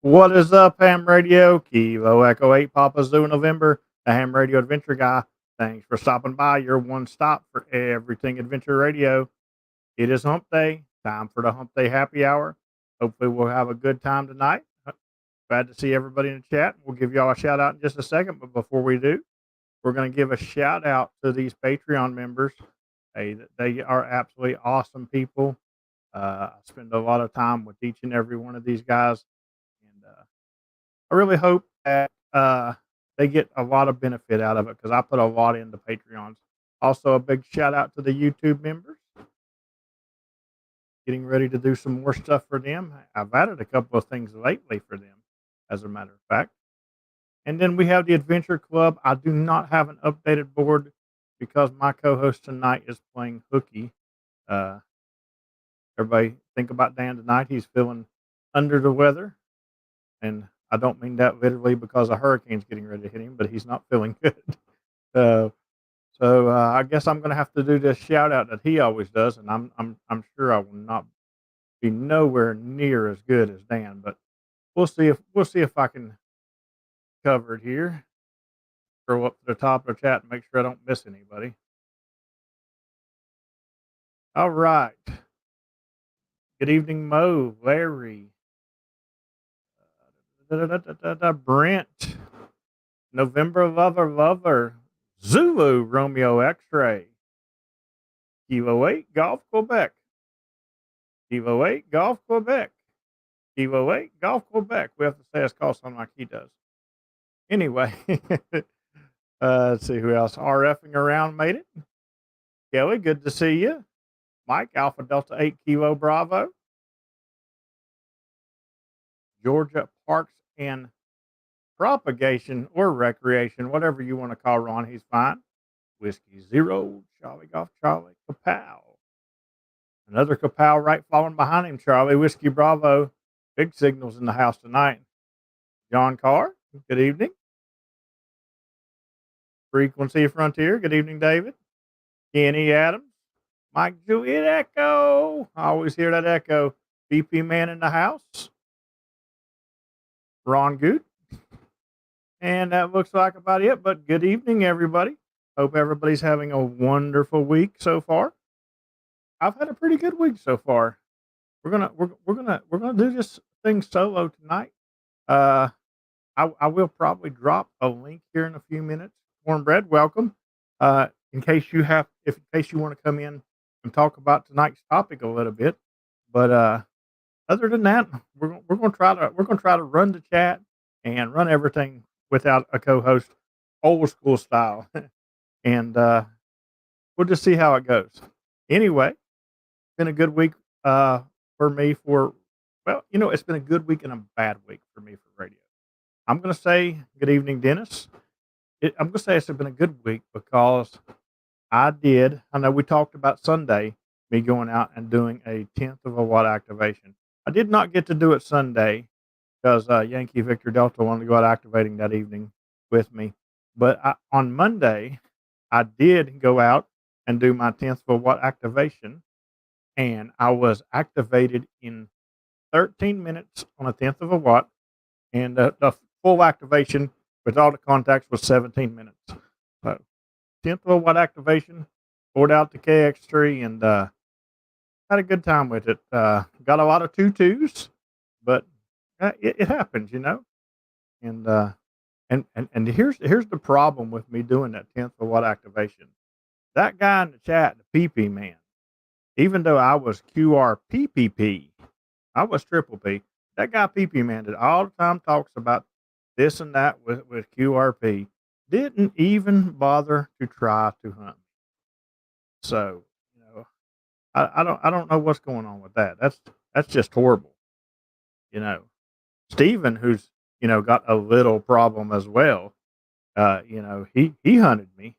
What is up, Ham Radio? Kilo Echo 8 Papa Zoo November, the Ham Radio Adventure Guy. Thanks for stopping by. Your one stop for everything Adventure Radio. It is Hump Day. Time for the Hump Day Happy Hour. Hopefully, we'll have a good time tonight. Glad to see everybody in the chat. We'll give y'all a shout out in just a second. But before we do, we're going to give a shout out to these Patreon members. Hey, they are absolutely awesome people. I spend a lot of time with each and every one of these guys. And I really hope that they get a lot of benefit out of it because I put a lot into Patreons. Also, a big shout out to the YouTube members. Getting ready to do some more stuff for them. I've added a couple of things lately for them, as a matter of fact. And then we have the Adventure Club. I do not have an updated board because my co-host tonight is playing hooky. Everybody think about Dan tonight. He's feeling under the weather. And I don't mean that literally because a hurricane's getting ready to hit him, but he's not feeling good. Uh, so I guess I'm going to have to do this shout out that he always does, and I'm sure I will not be nowhere near as good as Dan, but we'll see if I can cover it here. Scroll up to the top of the chat and make sure I don't miss anybody. All right. Good evening, Mo, Larry, Brent, November Lover, Zulu, Romeo X-Ray, Kilo 8, Golf Quebec, Kilo 8, Golf Quebec, Kilo 8, Golf Quebec. We have to say his call sign like he does. Anyway, let's see who else. RFing around made it. Kelly, good to see you. Mike, Alpha Delta 8, Kilo Bravo. Georgia Parks and Propagation or Recreation, whatever you want to call Ron, he's fine. Whiskey Zero, Charlie Golf Charlie, Kapow. Another Kapow right following behind him, Charlie. Whiskey Bravo. Big signals in the house tonight. John Carr, good evening. Frequency Frontier, good evening, David. Kenny Adams. Mike Juliet Echo. I always hear that echo. BP Man in the house. Ron Good. And that looks like about it. But good evening, everybody. Hope everybody's having a wonderful week so far. I've had a pretty good week so far. We're gonna do this thing solo tonight. I will probably drop a link here in a few minutes. Cornbread, welcome. In case you want to come in and talk about tonight's topic a little bit. But other than that, we're gonna try to run the chat and run everything without a co-host, old school style, and we'll just see how it goes. Anyway, it's been a good week for me. It's been a good week and a bad week for me for radio. I'm gonna say good evening, Dennis. I'm gonna say it's been a good week because I know we talked about Sunday, me going out and doing a 10th of a watt activation. I did not get to do it Sunday because Yankee Victor Delta wanted to go out activating that evening with me. But on Monday, I did go out and do my 10th of a watt activation, and I was activated in 13 minutes on a 10th of a watt, and the full activation with all the contacts was 17 minutes. So 10th of a watt activation, poured out the KX3, and had a good time with it. Got a lot of tutus, but it happens, you know. And here's the problem with me doing that 10th of watt activation. That guy in the chat, the PP man, even though I was QRPPP, I was triple P. That guy PP man that all the time talks about this and that with QRP didn't even bother to try to hunt me. So, you know, I don't know what's going on with that. That's just horrible. You know, Steven, who's, got a little problem as well. He hunted me.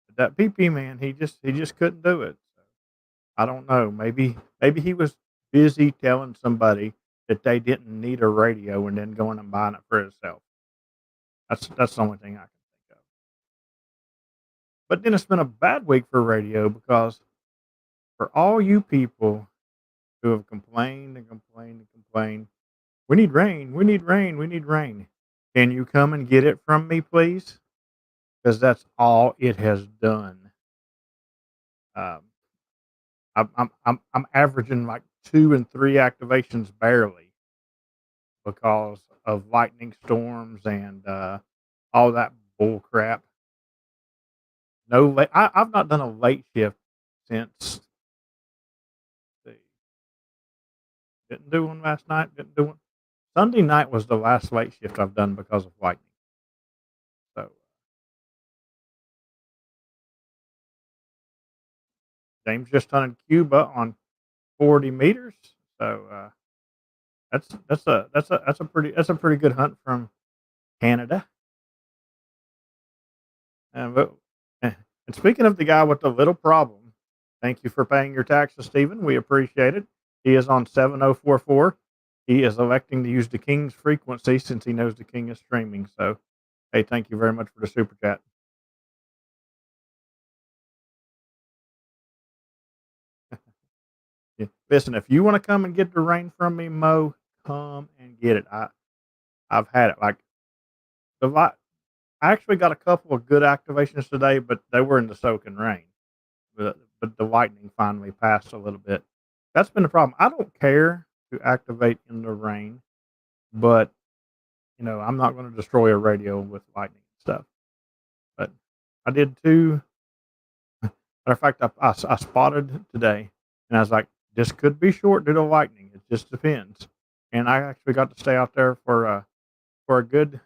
But that PP man, he just couldn't do it. So, I don't know. Maybe he was busy telling somebody that they didn't need a radio and then going and buying it for himself. That's the only thing I can think of. But then it's been a bad week for radio because for all you people who have complained and complained and complained, We need rain. We need rain. We need rain. Can you come and get it from me, please? Because that's all it has done. Um, I'm averaging like 2 and 3 activations barely because of lightning storms and all that bull crap. No, I've not done a late shift since. See, didn't do one last night. Didn't do one. Sunday night was the last late shift I've done because of lightning. So James just hunted Cuba on 40 meters. So that's a pretty good hunt from Canada. But, and speaking of the guy with the little problem, thank you for paying your taxes, Stephen. We appreciate it. He is on 7044. He is electing to use the King's frequency since he knows the King is streaming. So, hey, thank you very much for the super chat. Yeah. Listen, if you want to come and get the rain from me, Mo, come and get it. I've had it. Like the li- I actually got a couple of good activations today, but they were in the soaking rain. But the lightning finally passed a little bit. That's been the problem. I don't care to activate in the rain, but I'm not going to destroy a radio with lightning and stuff. But I did two. Matter of fact, I spotted today, and I was like, this could be short due to lightning. It just depends. And I actually got to stay out there for a good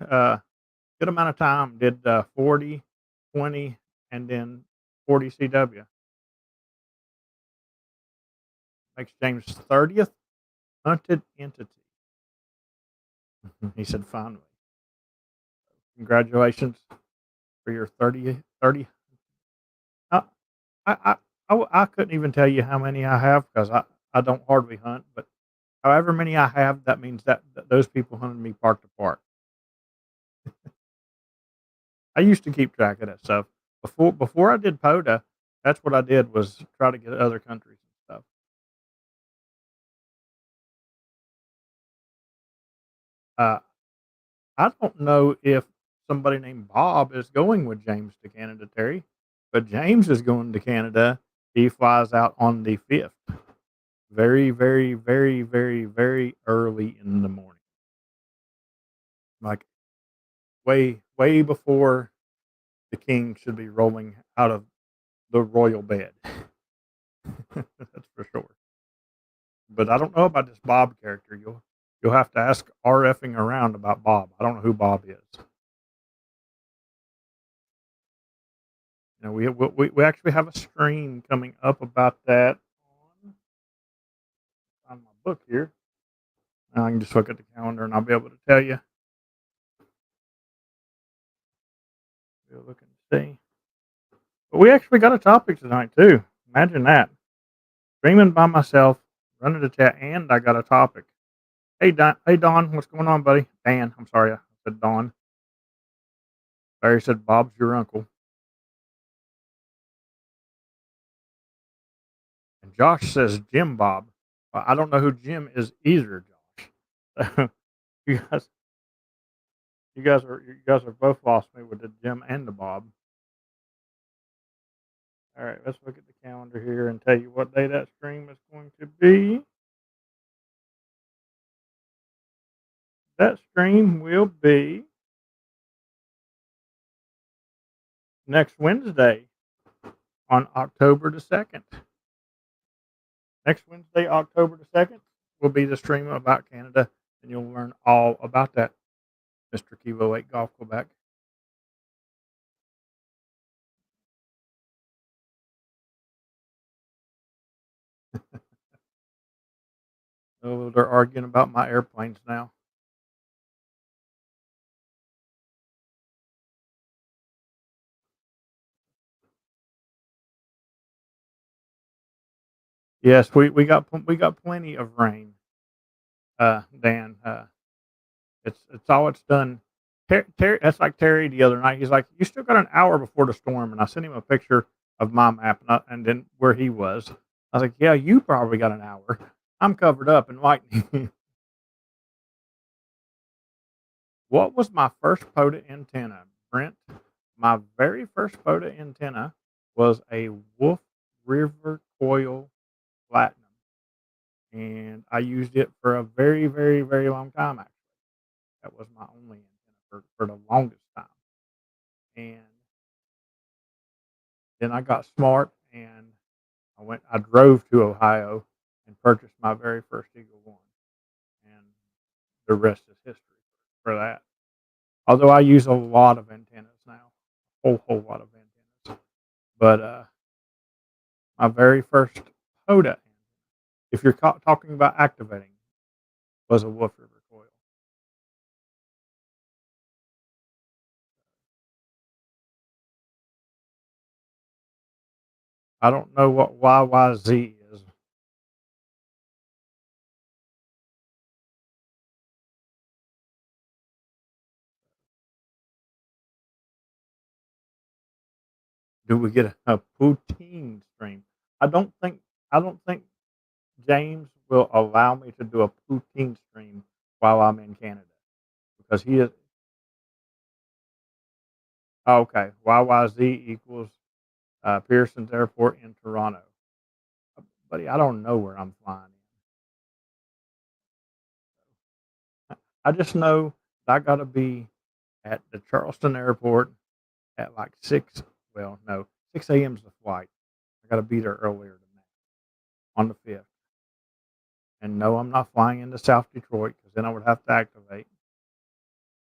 amount of time. Did 40, 20, and then 40 CW. Makes James 30th hunted entity. He said, finally. Congratulations for your 30. I, I couldn't even tell you how many I have because I don't hardly hunt, but however many I have, that means that those people hunted me park to park. I used to keep track of that stuff before I did POTA. That's what I did was try to get other countries and stuff. Uh, I don't know if somebody named Bob is going with James to Canada, Terry, but James is going to Canada. He flies out on the 5th. Very, very, very, very, very early in the morning. Like way, way before the king should be rolling out of the royal bed. That's for sure. But I don't know about this Bob character. You'll have to ask RFing around about Bob. I don't know who Bob is. We actually have a stream coming up about that on my book here. I can just look at the calendar and I'll be able to tell you. We'll look and see. But we actually got a topic tonight too. Imagine that. Streaming by myself, running the chat, and I got a topic. Hey Don, what's going on, buddy? Dan, I'm sorry, I said Don. Barry said Bob's your uncle. And Josh says Jim Bob. Well, I don't know who Jim is either, Josh. you guys, you guys are both lost me with the Jim and the Bob. All right, let's look at the calendar here and tell you what day that stream is going to be. That stream will be next Wednesday on October the 2nd. Next Wednesday, October the 2nd, will be the stream about Canada, and you'll learn all about that, Mr. Kilo 8 Golf Quebec. Oh, they're arguing about my airplanes now. Yes, we got plenty of rain, Dan. It's all it's done. Terry, that's like Terry the other night. He's like, "You still got an hour before the storm," and I sent him a picture of my map and then where he was. I was like, "Yeah, you probably got an hour. I'm covered up in lightning." What was my first POTA antenna, Brent? My very first POTA antenna was a Wolf River Coil Platinum, and I used it for a very, very, very long time. Actually, that was my only antenna for the longest time. And then I got smart, and I drove to Ohio and purchased my very first Eagle One, and the rest is history for that. Although I use a lot of antennas now, whole lot of antennas. But my very first POTA, if you're talking about activating, was a Wolf River coil. I don't know what YYZ is. Do we get a poutine stream? I don't think I don't think James will allow me to do a poutine stream while I'm in Canada because he is okay. YYZ equals Pearson's Airport in Toronto, buddy. I don't know where I'm flying. I just know that I got to be at the Charleston Airport at like 6. Well, no, 6 a.m. is the flight. I got to be there earlier than that on the 5th. And no, I'm not flying into South Detroit because then I would have to activate.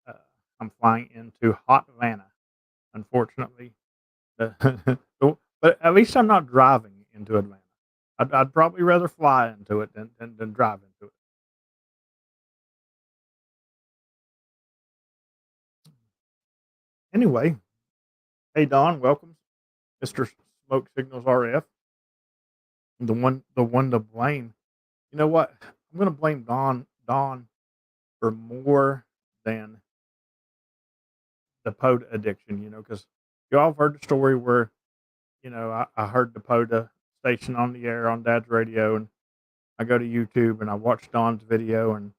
Uh, I'm flying into hot Atlanta, unfortunately. But at least I'm not driving into Atlanta. I'd probably rather fly into it than drive into it. Anyway, hey Don, welcome, Mr. Smoke Signals RF, the one to blame. You know what? I'm gonna blame Don for more than the POTA addiction. Because y'all have heard the story where I heard the POTA station on the air on Dad's radio, and I go to YouTube and I watch Don's video, and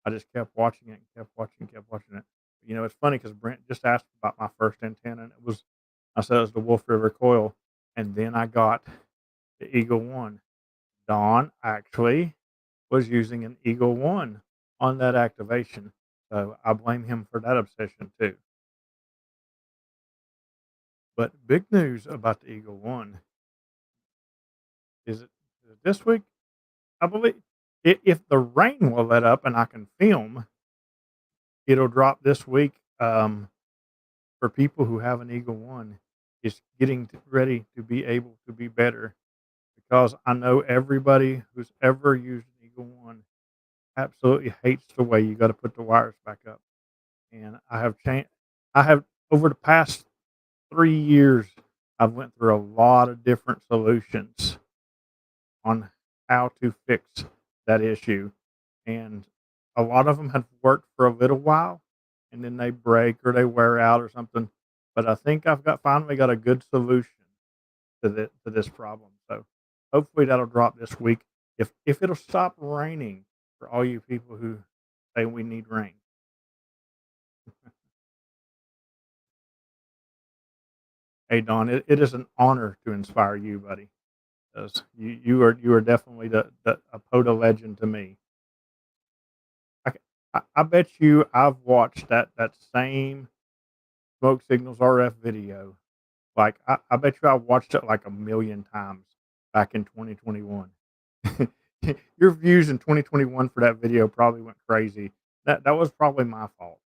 I just kept watching it, and kept watching it. It's funny because Brent just asked about my first antenna, and I said it was the Wolf River coil, and then I got the Eagle One. Don actually was using an Eagle One on that activation, so I blame him for that obsession too. But big news about the Eagle One is it this week? I believe if the rain will let up and I can film, it'll drop this week. For people who have an Eagle One, it's getting ready to be able to be better because I know everybody who's ever used an Eagle One absolutely hates the way you got to put the wires back up. And I have changed. I have over the past 3 years, I've went through a lot of different solutions on how to fix that issue, and a lot of them have worked for a little while, and then they break or they wear out or something. But I think I've got finally got a good solution to this problem. So hopefully that'll drop this week. If it'll stop raining for all you people who say we need rain. Hey Don, it is an honor to inspire you, buddy. 'Cause you are definitely the a POTA legend to me. I, I bet you I've watched that same Smoke Signals RF video. Like I bet you I watched it like a million times back in 2021. Your views in 2021 for that video probably went crazy. That was probably my fault.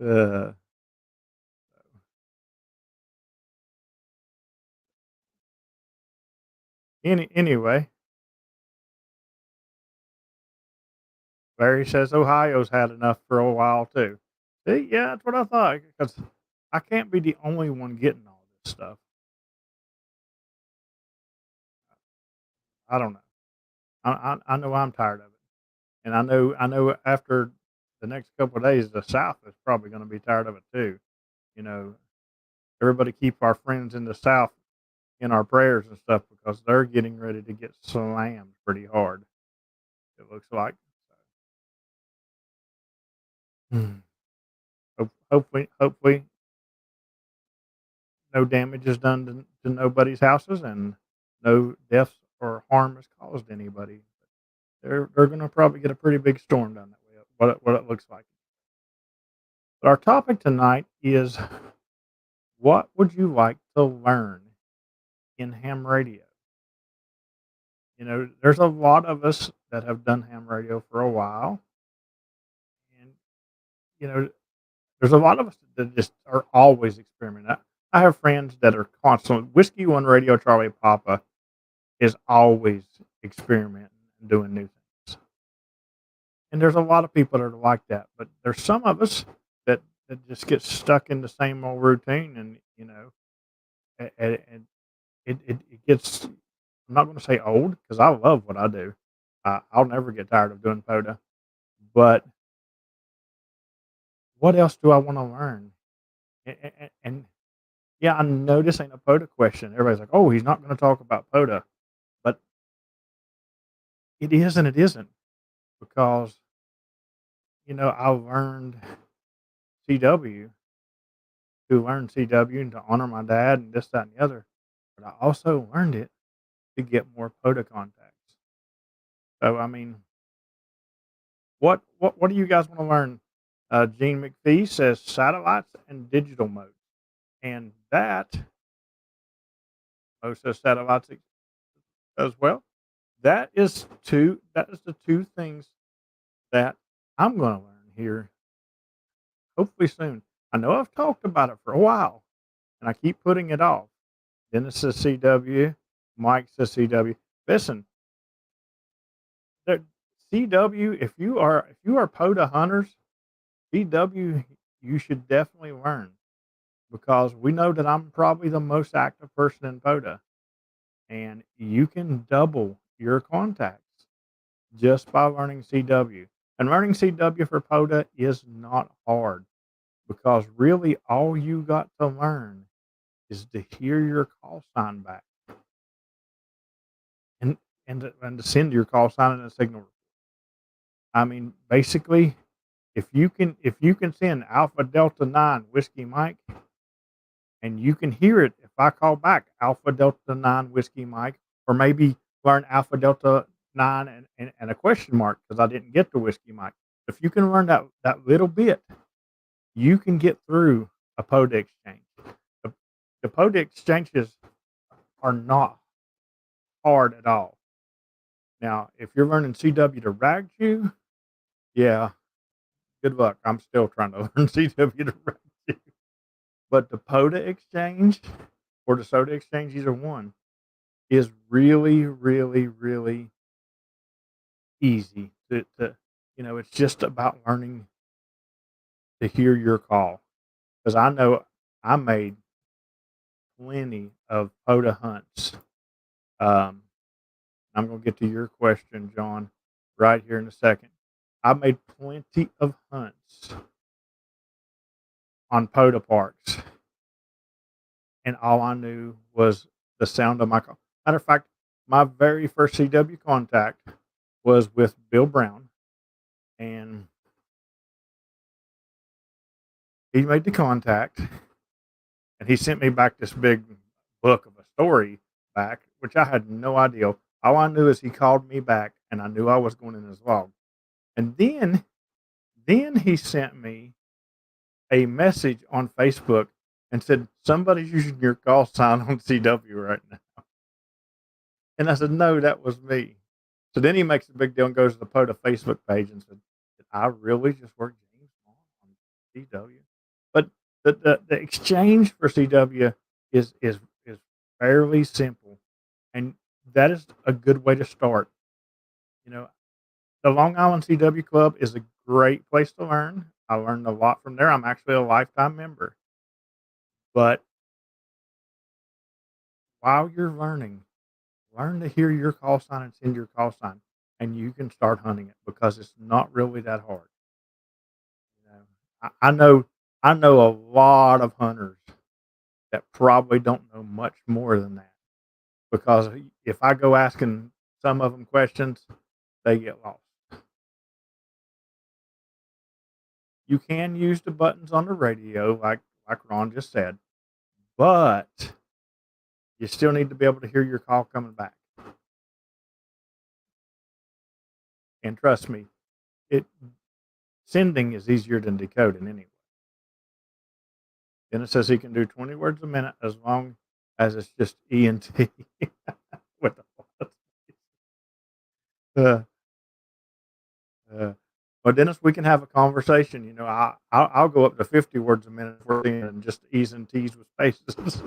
Uh, anyway, Larry says Ohio's had enough for a while too. See, yeah, that's what I thought because I can't be the only one getting all this stuff. I don't know. I know I'm tired of it, and I know after the next couple of days, the South is probably going to be tired of it too. You know, everybody keep our friends in the South in our prayers and stuff because they're getting ready to get slammed pretty hard. It looks like. Mm. Hopefully, no damage is done to nobody's houses and no deaths or harm is caused to anybody. They're going to probably get a pretty big storm down that way. What it looks like. But our topic tonight is what would you like to learn in ham radio? There's a lot of us that have done ham radio for a while, and you know, there's a lot of us that just are always experimenting. I have friends that are constantly Whiskey One Radio Charlie Papa is always experimenting and doing new things. And there's a lot of people that are like that, but there's some of us that just get stuck in the same old routine, and and it gets. I'm not going to say old because I love what I do. I'll never get tired of doing POTA, but what else do I want to learn? And yeah, I know this ain't a POTA question. Everybody's like, "Oh, he's not going to talk about POTA," but it is and it isn't because I learned CW to learn CW and to honor my dad and this, that, and the other. But I also learned it to get more POTA contacts. So I mean, what do you guys want to learn? Gene McPhee says satellites and digital mode, and that most of satellites as well. That is the two things that I'm going to learn here, hopefully soon. I know I've talked about it for a while, and I keep putting it off. Dennis says CW, Mike says CW. Listen, there, CW. If you are POTA hunters, CW you should definitely learn because we know that I'm probably the most active person in POTA, and you can double your contacts just by learning CW. And learning CW for POTA is not hard because really all you got to learn is to hear your call sign back and and to send your call sign and a signal. I mean, basically, if you can send Alpha Delta 9 Whiskey Mike and you can hear it if I call back Alpha Delta 9 Whiskey Mike, or maybe learn Alpha Delta 9 and a question mark because I didn't get the Whiskey Mike. If you can learn that little bit, you can get through a POTA exchange. The, the POTA exchanges are not hard at all. Now, if you're learning CW to rag you, yeah, good luck. I'm still trying to learn CW to rag you. But the POTA exchange or the soda exchange, either one, is really, really, really easy it's just about learning to hear your call. Because I know I made plenty of POTA hunts. Um, I'm going to get to your question, John, right here in a second. I made plenty of hunts on POTA parks, and all I knew was the sound of my call. Matter of fact, my very first CW contact was with Bill Brown, and he made the contact, and he sent me back this big book of a story back, which I had no idea. All I knew is he called me back, and I knew I was going in his log. And then he sent me a message on Facebook and said, "Somebody's using your call sign on CW right now." And I said, "No, that was me." So then he makes a big deal and goes to the POTA Facebook page and said, "Did I really just work James Bond on CW?" But the exchange for CW is fairly simple, and that is a good way to start. You know, the Long Island CW Club is a great place to learn. I learned a lot from there. I'm actually a lifetime member. But while you're learning, learn to hear your call sign and send your call sign, and you can start hunting it because it's not really that hard. You know, I know a lot of hunters that probably don't know much more than that because if I go asking some of them questions, they get lost. You can use the buttons on the radio, like Ron just said, but you still need to be able to hear your call coming back. And trust me, it sending is easier than decoding anyway. Then it says he can do 20 words a minute as long as it's just ENT with the uh, uh, but Dennis, we can have a conversation. You know, I'll go up to 50 words a minute for and just E's and T's with spaces.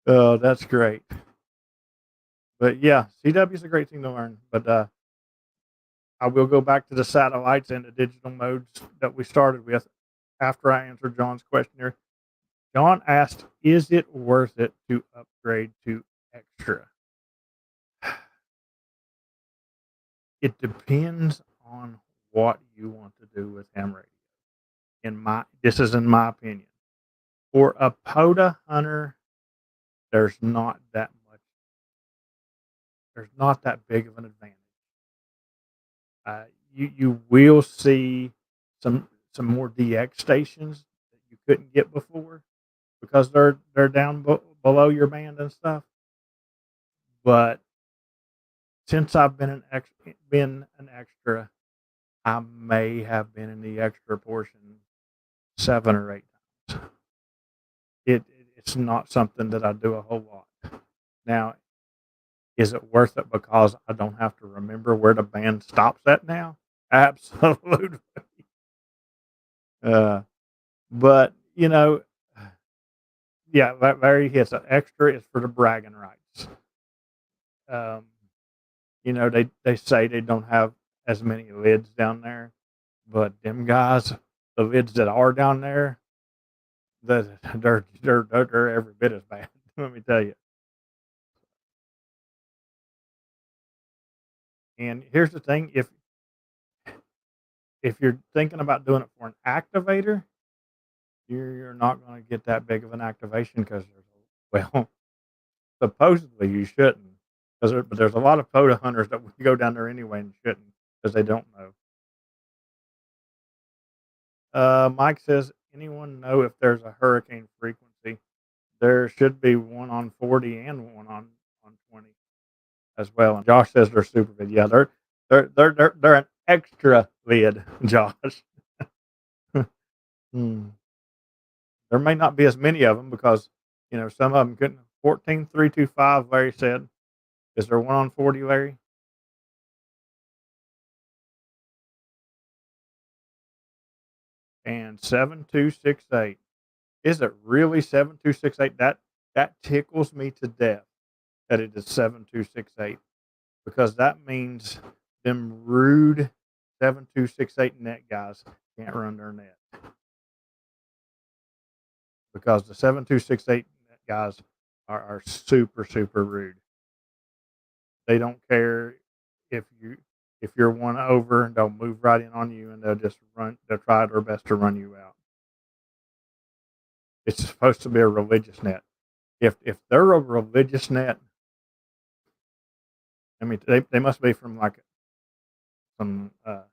Oh, that's great. But yeah, CW is a great thing to learn. But I will go back to the satellites and the digital modes that we started with after I answered John's question here. John asked, "Is it worth it to upgrade to extra?" It depends on what you want to do with ham radio. This is in my opinion. For a POTA hunter, there's not that much. There's not that big of an advantage. You will see some more DX stations that you couldn't get before because they're down below your band and stuff. But since I've been an extra, I may have been in the extra portion 7 or 8 times. It's not something that I do a whole lot. Now, is it worth it because I don't have to remember where the band stops at now? Absolutely. Uh, but you know, yeah, Larry hits an extra is for the bragging rights. Um, you know, they say they don't have as many lids down there, but them guys, the lids that are down there, they're every bit as bad. Let me tell you. And here's the thing: if you're thinking about doing it for an activator, you're not going to get that big of an activation because well, supposedly you shouldn't, but there's a lot of POTA hunters that would go down there anyway and shouldn't because they don't know. Mike says, anyone know if there's a hurricane frequency? There should be one on 40 and one on 20 as well. And Josh says they're super vid. Yeah, they're an extra vid, Josh. Hmm. There may not be as many of them because some of them couldn't. 14325, Larry said. Is there one on 40, Larry? And 7268. Is it really 7268? That tickles me to death that it is 7268 because that means them rude 7268 net guys can't run their net because the 7268 net guys are super super rude. They don't care if you're one over, they'll move right in on you and they'll try their best to run you out. It's supposed to be a religious net. If they're a religious net, I mean they must be from like some I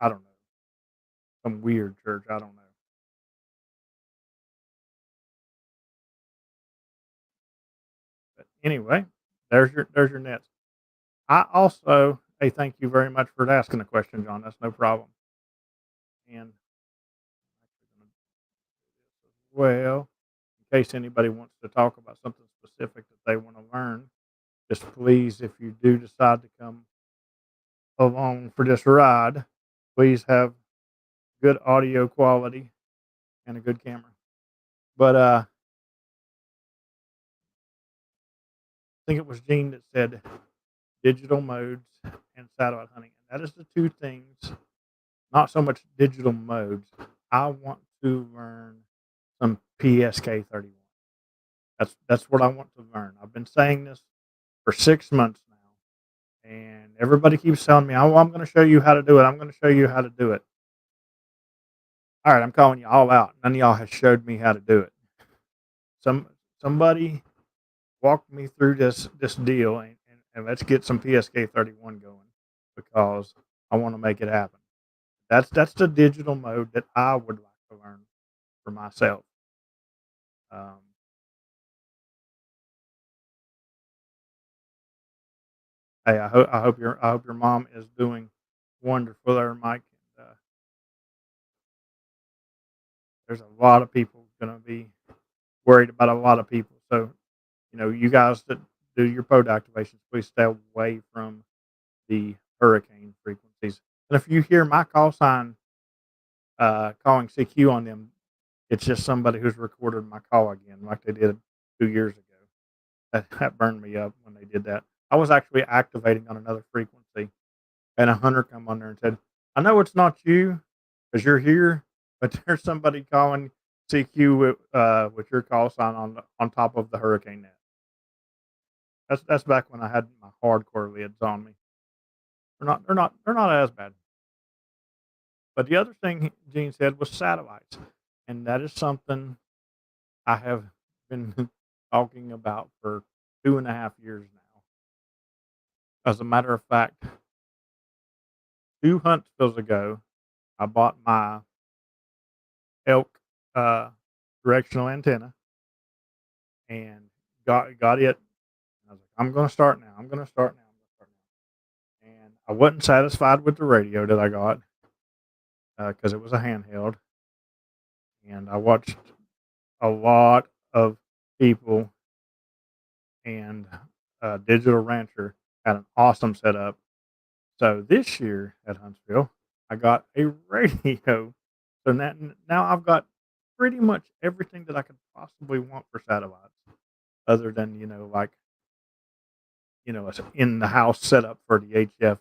don't know, some weird church. I don't know. But anyway, there's your nets. I also thank you very much for asking the question, John. That's no problem. And well, in case anybody wants to talk about something specific that they want to learn, just please, if you do decide to come along for this ride, please have good audio quality and a good camera. But I think it was Gene that said digital modes and satellite hunting. And that is the two things, not so much digital modes. I want to learn some PSK 31. That's what I want to learn. I've been saying this for 6 months now, and everybody keeps telling me, "Oh, I'm going to show you how to do it. I'm going to show you how to do it." All right, I'm calling you all out. None of y'all has showed me how to do it. Somebody walked me through this deal, and let's get some PSK 31 going because I want to make it happen. That's the digital mode that I would like to learn for myself. Um, hey, I hope your mom is doing wonderful there, Mike. There's a lot of people going to be worried about a lot of people. So you guys that do your pod activations, please stay away from the hurricane frequencies. And if you hear my call sign calling CQ on them, it's just somebody who's recorded my call again, like they did 2 years ago. That burned me up when they did that. I was actually activating on another frequency, and a hunter come on there and said, "I know it's not you because you're here, but there's somebody calling CQ with your call sign on top of the hurricane net." That's back when I had my hardcore lids on me. They're not as bad. But the other thing Gene said was satellites, and that is something I have been talking about for 2.5 years now. As a matter of fact, 2 Huntsvilles ago, I bought my elk uh, directional antenna and got it. I was like, I'm going to start now. I'm going to start now. I'm going to start now. And I wasn't satisfied with the radio that I got because it was a handheld, and I watched a lot of people and Digital Rancher had an awesome setup. So this year at Huntsville, I got a radio. So now I've got pretty much everything that I could possibly want for satellites, other than like a in the house setup for the HF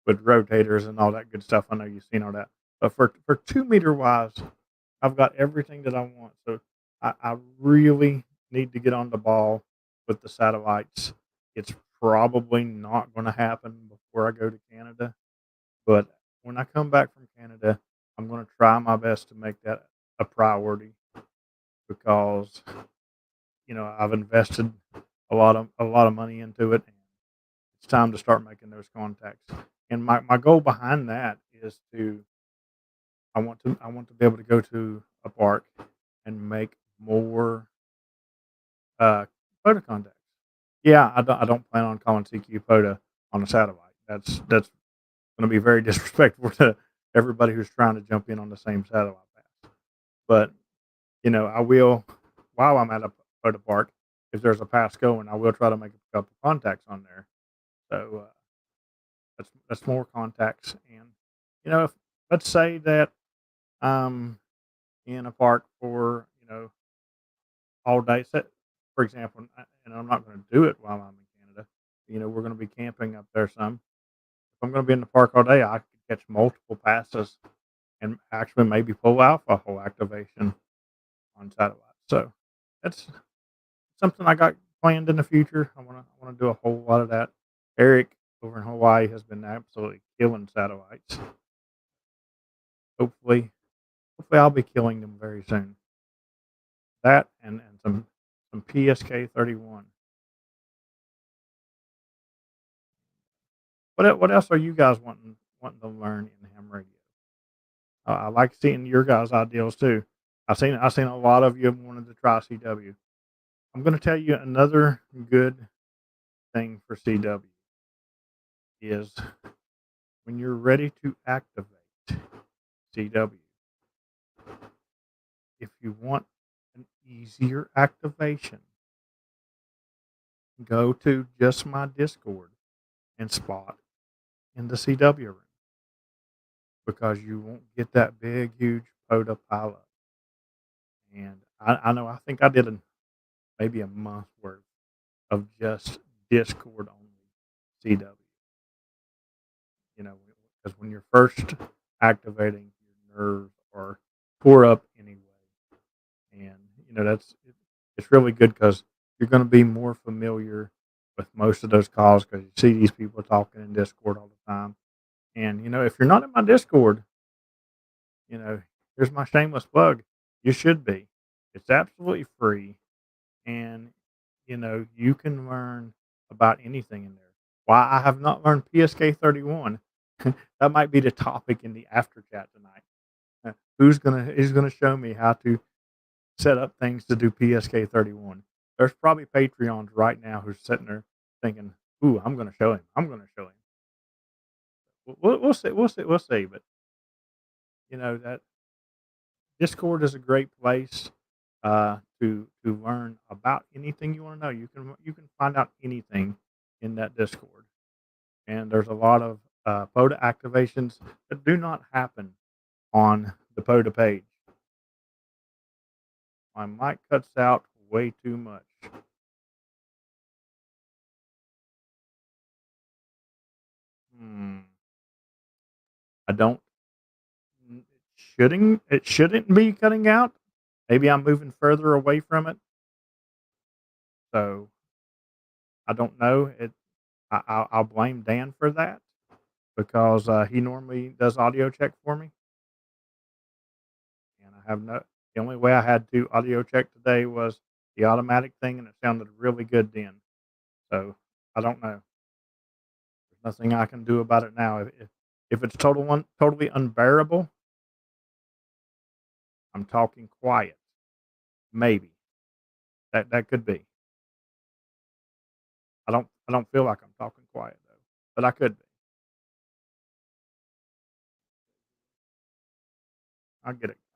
with rotators and all that good stuff. I know you've seen all that, but for 2 meter wise, I've got everything that I want. So I really need to get on the ball with the satellites. It's probably not going to happen before I go to Canada, but when I come back from Canada, I'm going to try my best to make that a priority because I've invested a lot of money into it. And it's time to start making those contacts. And my goal behind that is to I want to be able to go to a park and make more photo contacts. Yeah, I don't plan on calling CQ POTA on a satellite. That's going to be very disrespectful to everybody who's trying to jump in on the same satellite path. But I will while I'm at a POTA park. If there's a pass going, I will try to make a couple contacts on there. So that's more contacts. And if let's say that I'm in a park for all day. So, for example, and I'm not going to do it while I'm in Canada. We're going to be camping up there some. If I'm going to be in the park all day, I could catch multiple passes and actually maybe pull alpha hole activation on satellite. So that's something I got planned in the future. I want to do a whole lot of that. Eric over in Hawaii has been absolutely killing satellites. Hopefully I'll be killing them very soon. That and some PSK 31. What else are you guys wanting to learn in ham radio? I like seeing your guys' ideals too. I seen a lot of you wanted to try CW. I'm going to tell you another good thing for CW is when you're ready to activate CW. If you want an easier activation, go to just my Discord and spot in the CW room because you won't get that big, huge POTA pileup. And I know I think I did maybe a month worth of just Discord only CW. Because when you're first activating, your nerves are tore up anyway, and it's really good because you're going to be more familiar with most of those calls because you see these people talking in Discord all the time. And if you're not in my Discord, you know, here's my shameless plug. You should be. It's absolutely free, and you can learn about anything in there. Why I have not learned PSK 31 That might be the topic in the after chat tonight. Who's gonna show me how to set up things to do PSK 31? There's probably Patreons right now who's sitting there thinking, "Ooh, I'm gonna show him. I'm gonna show him." We'll see. We'll see. We'll see. But that Discord is a great place to learn about anything you want to know. You can find out anything in that Discord, and there's a lot of POTA activations that do not happen on the POTA page. My mic cuts out way too much. Hmm. I don't. It shouldn't be cutting out. Maybe I'm moving further away from it, so I don't know. I'll blame Dan for that because he normally does audio check for me, and I have no. The only way I had to audio check today was the automatic thing, and it sounded really good then. So I don't know. There's nothing I can do about it now. If it's totally unbearable, I'm talking quiet. Maybe that could be. I don't feel like I'm talking quiet though, but I could be.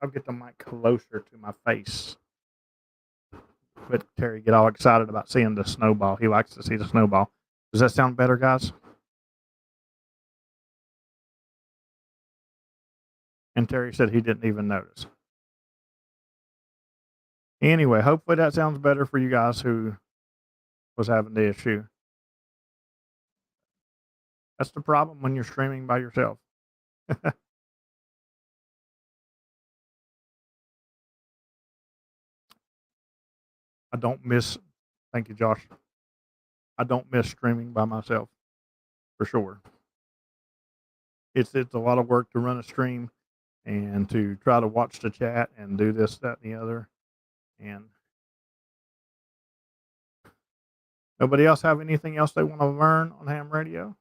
I'll get the mic closer to my face. But Terry get all excited about seeing the snowball. He likes to see the snowball. Does that sound better, guys? And Terry said he didn't even notice. Anyway, hopefully that sounds better for you guys who was having the issue. That's the problem when you're streaming by yourself. I don't miss. Thank you, Josh. I don't miss streaming by myself for sure. It's a lot of work to run a stream and to try to watch the chat and do this, that, and the other. And nobody else have anything else they want to learn on ham radio?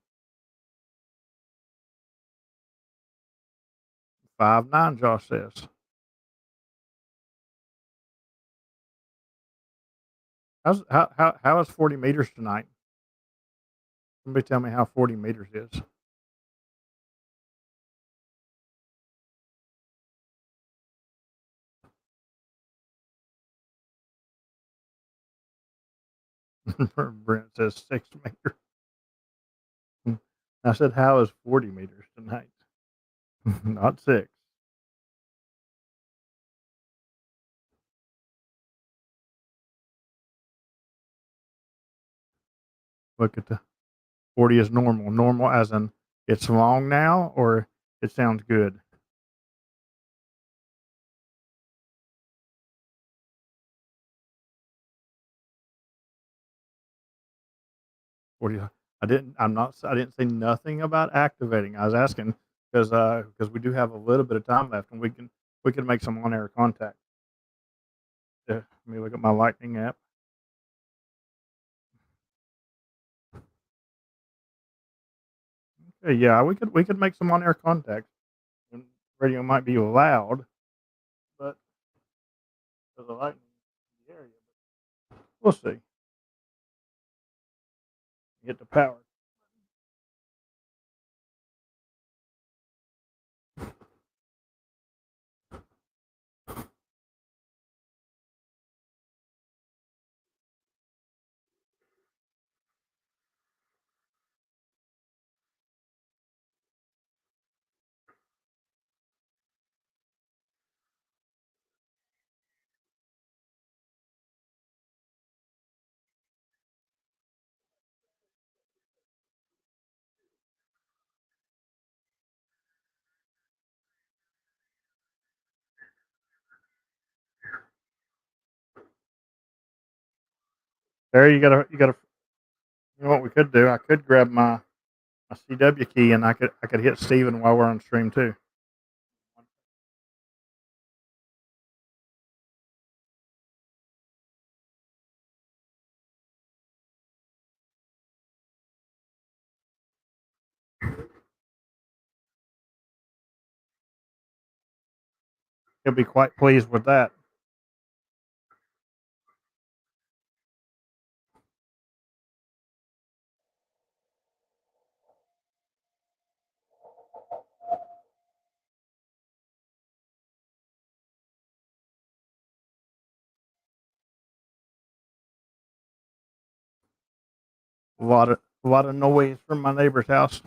5'9", Josh says. How is 40 meters tonight? Somebody tell me how 40 meters is. Brent says 6 meters. I said, how is 40 meters tonight? Not 6. Look at the 40 is normal. Normal as in it's long now or it sounds good. 40. I didn't say nothing about activating. I was asking because we do have a little bit of time left and we can make some on air contact. Let me look at my lightning app. Yeah, we could make some on air contact. And radio might be loud, but there's a lightning in the area. We'll see. Get the power. There, you gotta. You know what we could do? I could grab my CW key and I could hit Steven while we're on stream too. He'll be quite pleased with that. A lot of noise from my neighbor's house.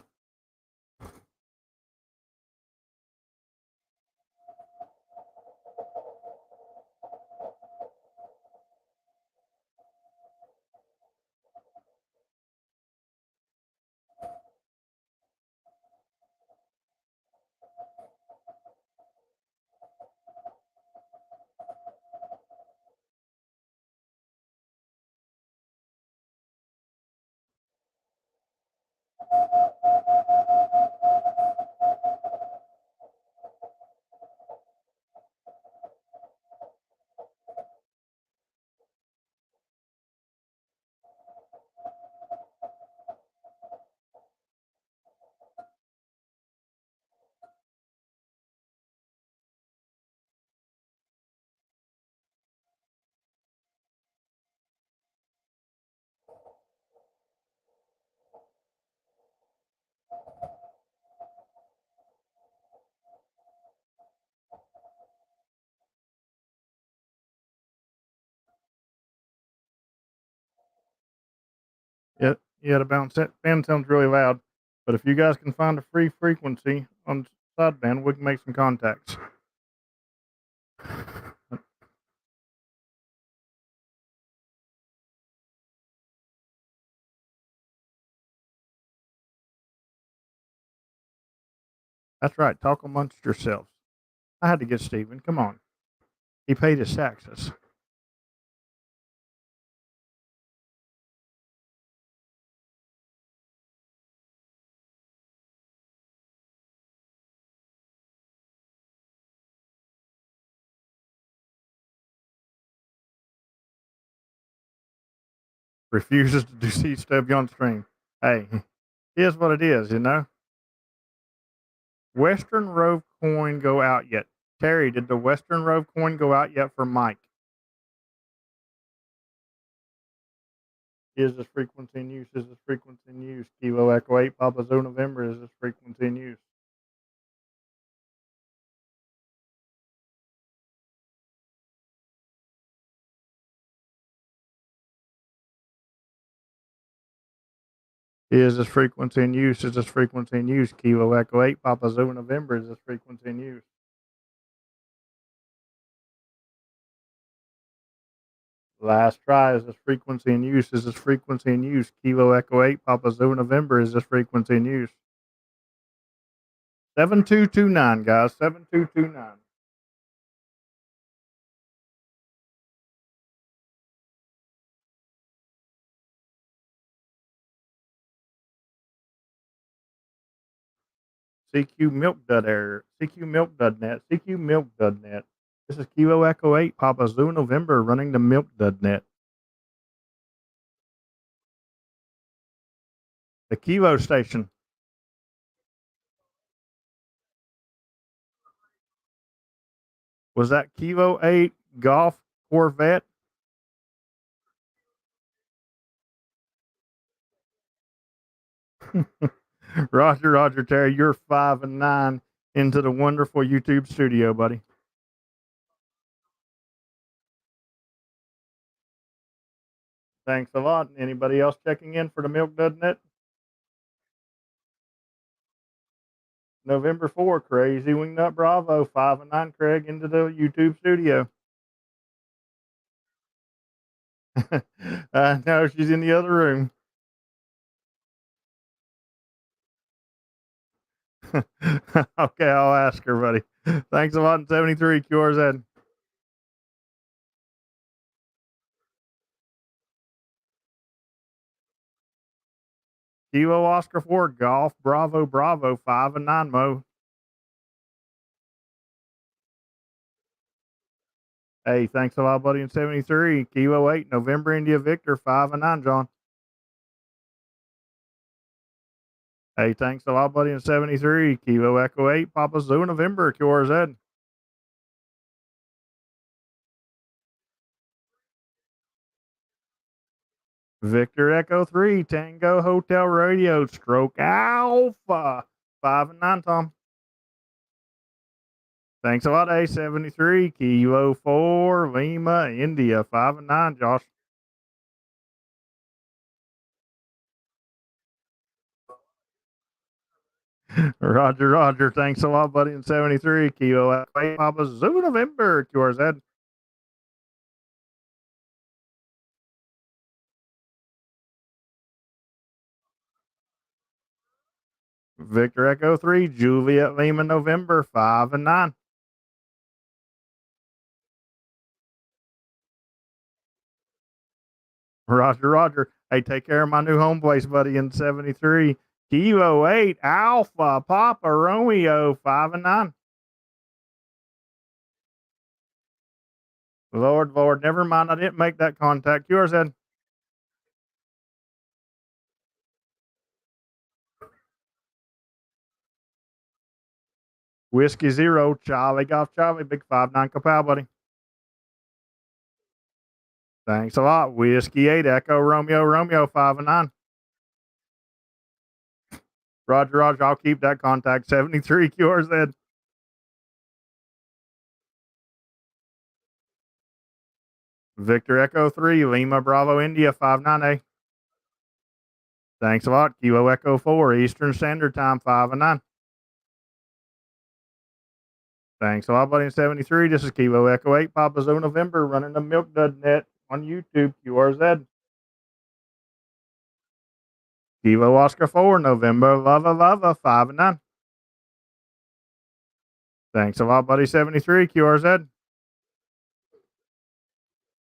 Yeah, the band sounds really loud. But if you guys can find a free frequency on sideband, we can make some contacts. That's right. Talk amongst yourselves. I had to get Steven. Come on. He paid his taxes. Refuses to see Stubby on stream. Hey, here's what it is, you know. Western Rove coin go out yet? Terry, did the Western Rove coin go out yet for Mike? Is this frequency in use? Is this frequency in use? Kilo Echo 8, Papa Zoo November, is this frequency in use? Is this frequency in use? Is this frequency in use? Kilo Echo 8, Papa Zoo November, is this frequency in use? Last try, is this frequency in use? Is this frequency in use? Kilo Echo 8, Papa Zoo November, is this frequency in use? 7229, guys, 7229. CQ Milk Dud error. CQ Milk Dud net. CQ Milk Dud net. This is Kilo Echo 8, Papa Zoo November, running the Milk Dud net. The Kilo station. Was that Kilo 8 Golf Corvette? Roger, Terry. You're 5 and 9 into the wonderful YouTube studio, buddy. Thanks a lot. Anybody else checking in for the Milk Dud net? November 4, Crazy Wingnut Bravo, 5 and 9, Craig, into the YouTube studio. No, she's in the other room. Okay, I'll ask her, buddy. Thanks a lot in 73, QRZ. Kilo Oscar 4, Golf, Bravo, 5 and 9, Mo. Hey, thanks a lot, buddy, in 73. Kilo 8, November, India Victor, 5 and 9, John. Hey, thanks a lot, buddy, in 73. Kilo Echo 8, Papa Zoo, November, QRZ. Victor Echo 3, Tango Hotel Radio, Stroke Alpha, 5 and 9, Tom. Thanks a lot, A73, Kilo 4, Lima, India, 5 and 9, Josh. Roger, Roger. Thanks a lot, buddy. In 73, Kilo 8, Papa Zoo November, QRZ. Victor Echo 3, Juliet Lima November, 5 and 9. Roger, Roger. Hey, take care of my new home place, buddy. In 73, Kilo 8, Alpha, Papa Romeo, 5 and 9. Lord, Lord, never mind. I didn't make that contact. QRZ. Whiskey 0, Charlie Golf Charlie, Big 5-9 Kapow, buddy. Thanks a lot. Whiskey 8, Echo Romeo, Romeo, 5 and 9. Roger, Roger. I'll keep that contact. 73, QRZ. Victor Echo 3, Lima Bravo India, 5-9A. Thanks a lot. Kilo Echo 4, Eastern Standard Time, 5 and 9. Thanks a lot, buddy. In 73, this is Kilo Echo 8, Papa Zoo November, running the Milk Dud Net on YouTube, QRZ. Kilo Oscar 4, November, Lava Lava, 5 and 9. Thanks a lot, buddy. 73, QRZ.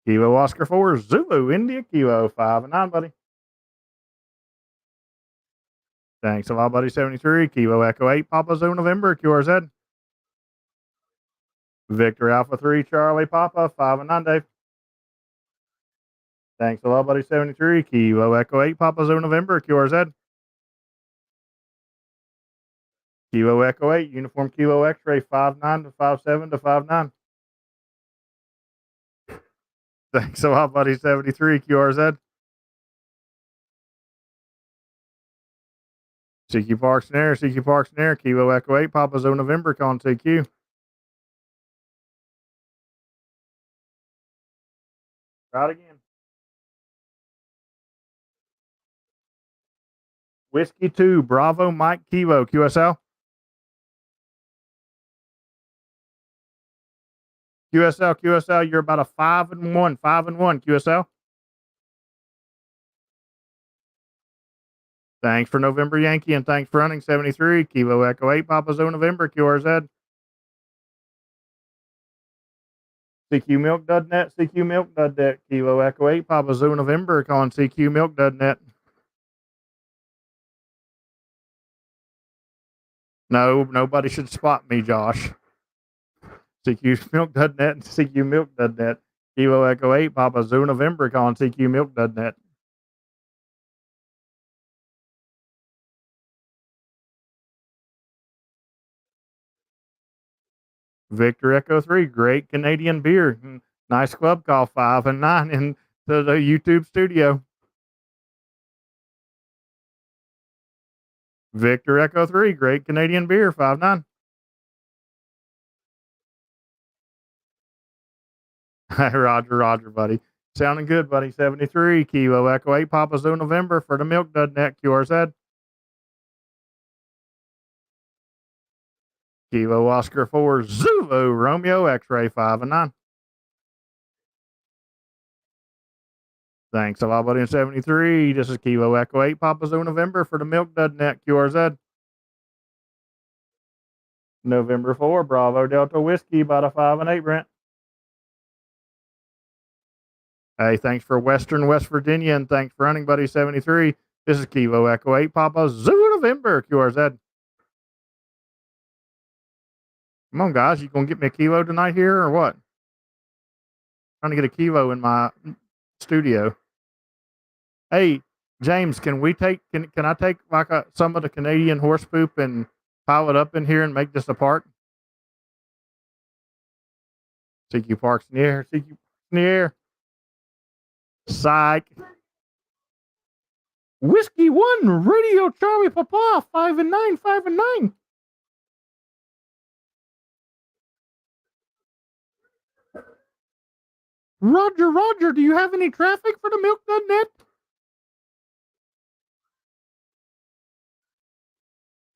Kilo Oscar 4, Zulu India, Kilo, 5 and 9, buddy. Thanks a lot, buddy. 73, Kilo Echo 8, Papa Zoo November, QRZ. Victor Alpha 3, Charlie Papa, 5 and 9, Dave. Thanks a lot, buddy. 73, Kilo Echo 8, Papa Zoo November, QRZ. Kilo Echo 8, Uniform Kilo X-Ray, 5-9 to 5-7 to 5-9. Thanks a lot, buddy. 73, QRZ. CQ Park Snare, CQ Park Snare, Kilo Echo 8, Papa Zoo November, calling CQ. Try it again. Whiskey 2, Bravo Mike Kilo, QSL. QSL, QSL, you're about a 5 and 1, 5 and 1, QSL. Thanks for November Yankee and thanks for running 73, Kilo Echo 8, Papa Zoo November, QRZ. CQ Milk Dudnet, CQ Milk Dudnet, Kilo Echo 8, Papa Zoo November, calling CQ Milk Dudnet. No, nobody should spot me, Josh. CQ Milk Dudnet and CQ Milk Dudnet, Kilo Echo 8, Papa Zoo November, calling CQ Milk Dudnet. Victor Echo 3, great Canadian beer. Nice club call, 5 and 9 in the YouTube studio. Victor Echo 3, great Canadian beer, 5-9. Roger, Roger, buddy. Sounding good, buddy. 73, Kilo Echo 8, Papa Zoo November for the Milk Dud Net, QRZ. Kilo Oscar 4, Zulu Romeo X-Ray, 5 and 9. Thanks a lot, buddy. In 73, this is Kilo Echo 8, Papa Zoo November for the Milk Dud Net, QRZ. November 4, Bravo Delta Whiskey, about a 5 and 8, Brent. Hey, thanks for Western West Virginia, and thanks for running, buddy. 73. This is Kilo Echo 8, Papa Zoo November, QRZ. Come on, guys. You going to get me a kilo tonight here or what? Trying to get a kilo in my studio. Hey, James, can I take like some of the Canadian horse poop and pile it up in here and make this a park? CQ Parks in the air. CQ in the air. Psych. Whiskey 1, Radio Charlie Papa, 5 and 9, 5 and 9. Roger, Roger, do you have any traffic for the milk.net?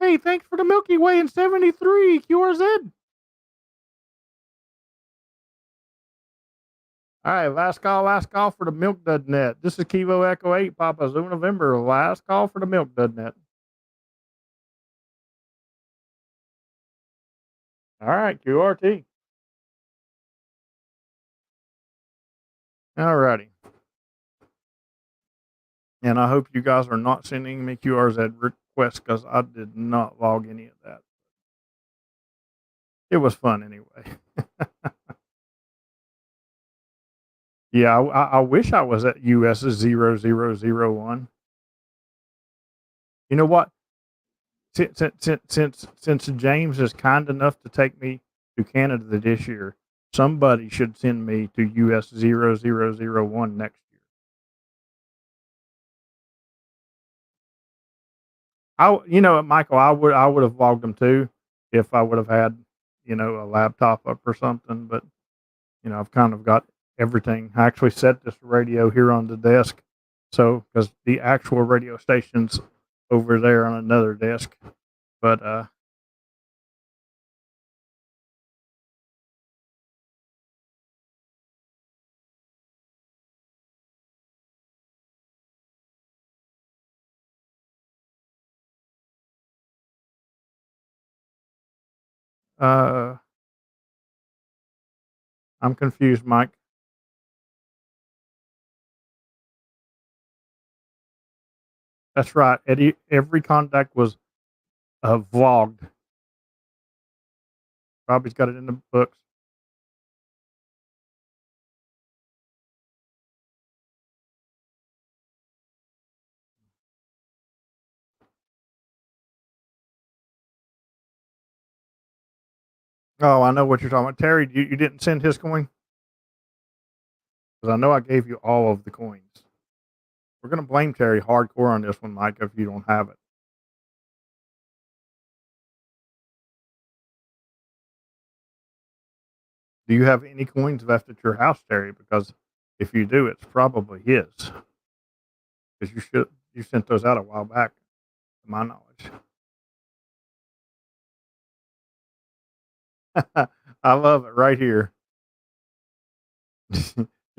Hey, thanks for the Milky Way in 73, QRZ. All right, last call for the milk.net. This is Kivo Echo 8, Papa Zoo November. Last call for the milk.net. All right, QRT. All righty. And I hope you guys are not sending me QRZ requests because I did not log any of that. It was fun anyway. Yeah, I wish I was at US 0001. You know what? Since James is kind enough to take me to Canada this year, somebody should send me to US 0001 next year. Michael, I would have logged them too if I would have had, a laptop up or something. But I've kind of got everything. I actually set this radio here on the desk, so because the actual radio station's over there on another desk. But uh, I'm confused, Mike. That's right. Eddie, every contact was vlogged. Robbie's got it in the books. Oh, I know what you're talking about. Terry, you didn't send his coin? Because I know I gave you all of the coins. We're going to blame Terry hardcore on this one, Mike, if you don't have it. Do you have any coins left at your house, Terry? Because if you do, it's probably his. Because you sent those out a while back, to my knowledge. I love it right here.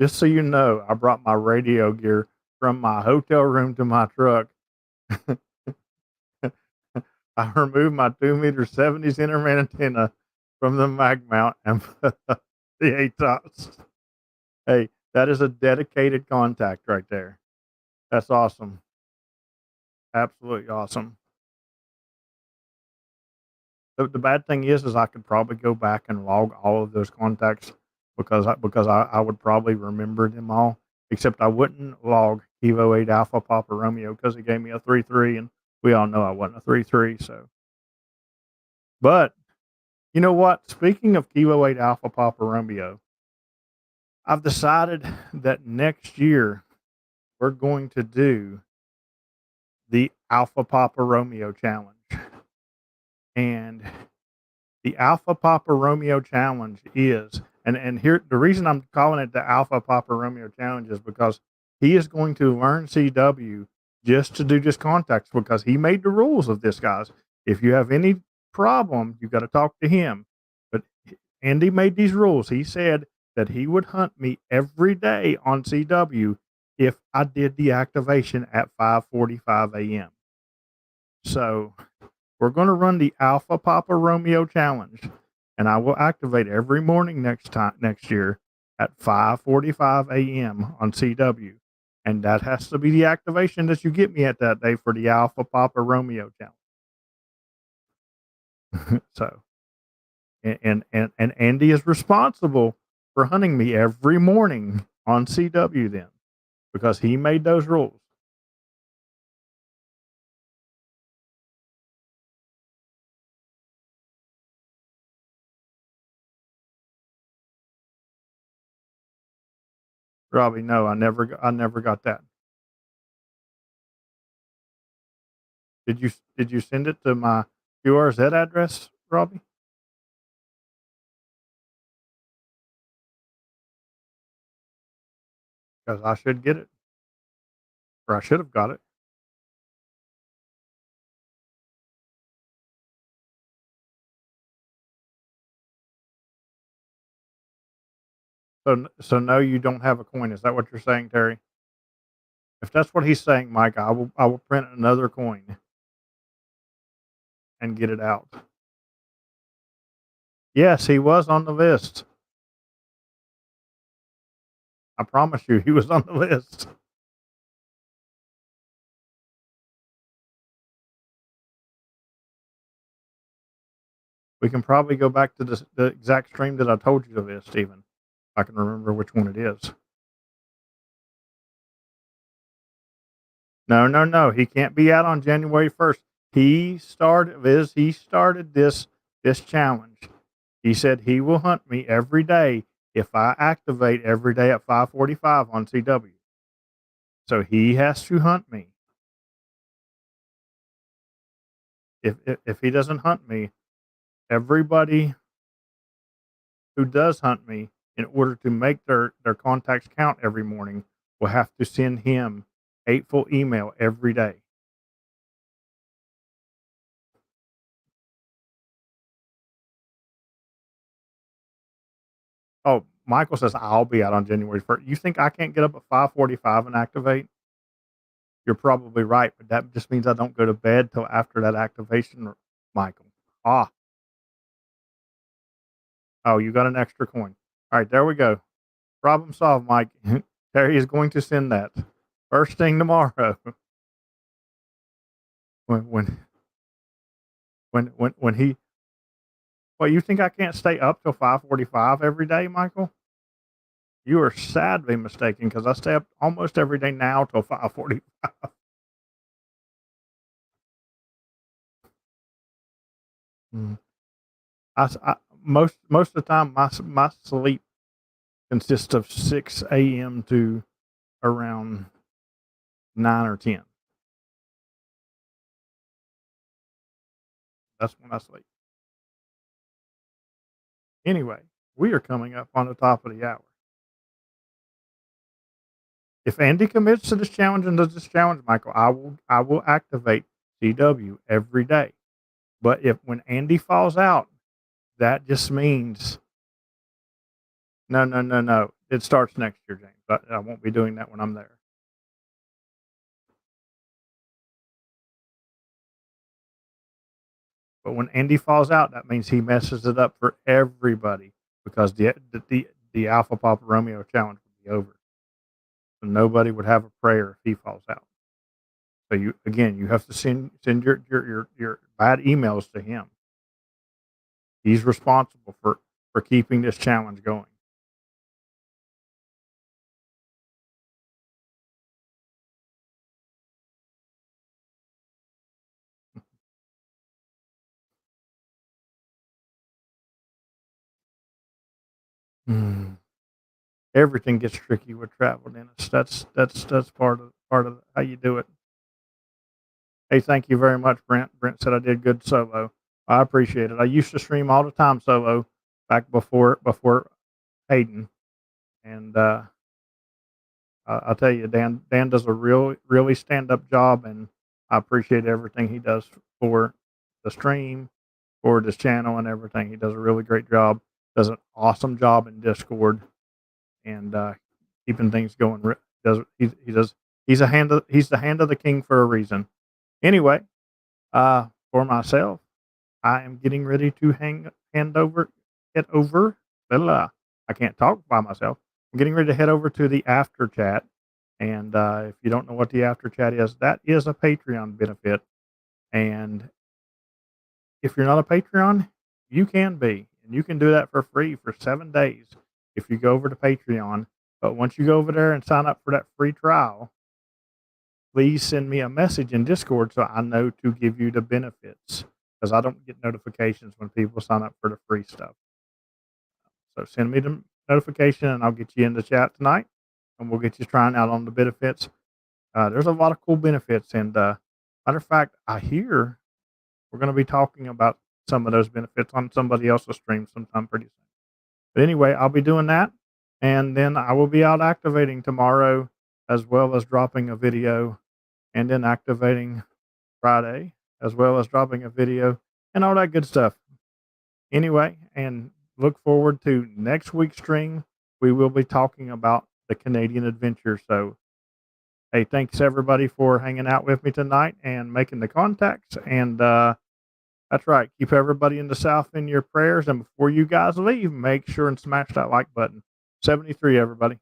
Just so you know, I brought my radio gear from my hotel room to my truck. I removed my 2 meter 70s interman antenna from the mag mount and put up the ATOS. Hey, that is a dedicated contact right there. That's awesome. Absolutely awesome. The bad thing is I could probably go back and log all of those contacts because I would probably remember them all, except I wouldn't log Evo 8 Alpha Papa Romeo because he gave me a 3-3, and we all know I wasn't a 3-3. So, but you know what? Speaking of Evo 8 Alpha Papa Romeo, I've decided that next year we're going to do the Alpha Papa Romeo challenge. And the Alpha Papa Romeo challenge is, and here the reason I'm calling it the Alpha Papa Romeo challenge is because he is going to learn CW just to do just contacts because he made the rules of this, guys. If you have any problem, you got to talk to him. But Andy made these rules. He said that he would hunt me every day on CW if I did the activation at 5:45 a.m. So we're going to run the Alpha Papa Romeo challenge, and I will activate every morning next year at 5:45 a.m. on CW, and that has to be the activation that you get me at that day for the Alpha Papa Romeo challenge. So, and Andy is responsible for hunting me every morning on CW then because he made those rules. Robbie, no, I never got that. Did you send it to my QRZ address, Robbie? Because I should get it, or I should have got it. So no, you don't have a coin. Is that what you're saying, Terry? If that's what he's saying, Mike, I will print another coin and get it out. Yes, he was on the list. I promise you, he was on the list. We can probably go back to the exact stream that I told you to list, Stephen. I can remember which one it is. No, no, no. He can't be out on January 1st. He started this challenge. He said he will hunt me every day if I activate every day at 5:45 on CW. So he has to hunt me. If he doesn't hunt me, everybody who does hunt me, in order to make their contacts count every morning, will have to send him hateful email every day. Oh, Michael says I'll be out on January 1st. You think I can't get up at 5:45 and activate? You're probably right, but that just means I don't go to bed till after that activation, Michael. Ah, oh, you got an extra coin. All right, there we go. Problem solved, Mike. Terry is going to send that first thing tomorrow. when when when he. Well, you think I can't stay up till 5:45 every day, Michael? You are sadly mistaken because I stay up almost every day now till 5:40. Mm. Most of the time, my sleep consists of 6 a.m. to around 9 or 10. That's when I sleep. Anyway, we are coming up on the top of the hour. If Andy commits to this challenge and does this challenge, Michael, I will activate CW every day. But if when Andy falls out, that just means no, no, no, no. It starts next year, James. I won't be doing that when I'm there. But when Andy falls out, that means he messes it up for everybody because the Alpha Papa Romeo challenge would be over. So nobody would have a prayer if he falls out. So you have to send your bad emails to him. He's responsible for keeping this challenge going. Mm. Everything gets tricky with travel, Dennis. That's part of how you do it. Hey, thank you very much, Brent. Brent said I did good solo. I appreciate it. I used to stream all the time solo back before Hayden, and I'll tell you, Dan does a really stand up job, and I appreciate everything he does for the stream, for this channel, and everything. He does a really great job. Does an awesome job in Discord, and keeping things going. Does he does he's the hand of the king for a reason. Anyway, for myself, I am getting ready to head over. Blah, blah. I can't talk by myself. I'm getting ready to head over to the after chat. And if you don't know what the after chat is, that is a Patreon benefit. And if you're not a Patreon, you can be. And you can do that for free for 7 days if you go over to Patreon. But once you go over there and sign up for that free trial, please send me a message in Discord so I know to give you the benefits because I don't get notifications when people sign up for the free stuff. So send me the notification and I'll get you in the chat tonight and we'll get you trying out on the benefits. There's a lot of cool benefits and Matter of fact, I hear we're going to be talking about some of those benefits on somebody else's stream sometime pretty soon. But anyway, I'll be doing that. And then I will be out activating tomorrow, as well as dropping a video, and then activating Friday, as well as dropping a video and all that good stuff. Anyway, and look forward to next week's stream. We will be talking about the Canadian adventure. So, hey, thanks everybody for hanging out with me tonight and making the contacts. And that's right. Keep everybody in the South in your prayers. And before you guys leave, make sure and smash that like button. 73, everybody.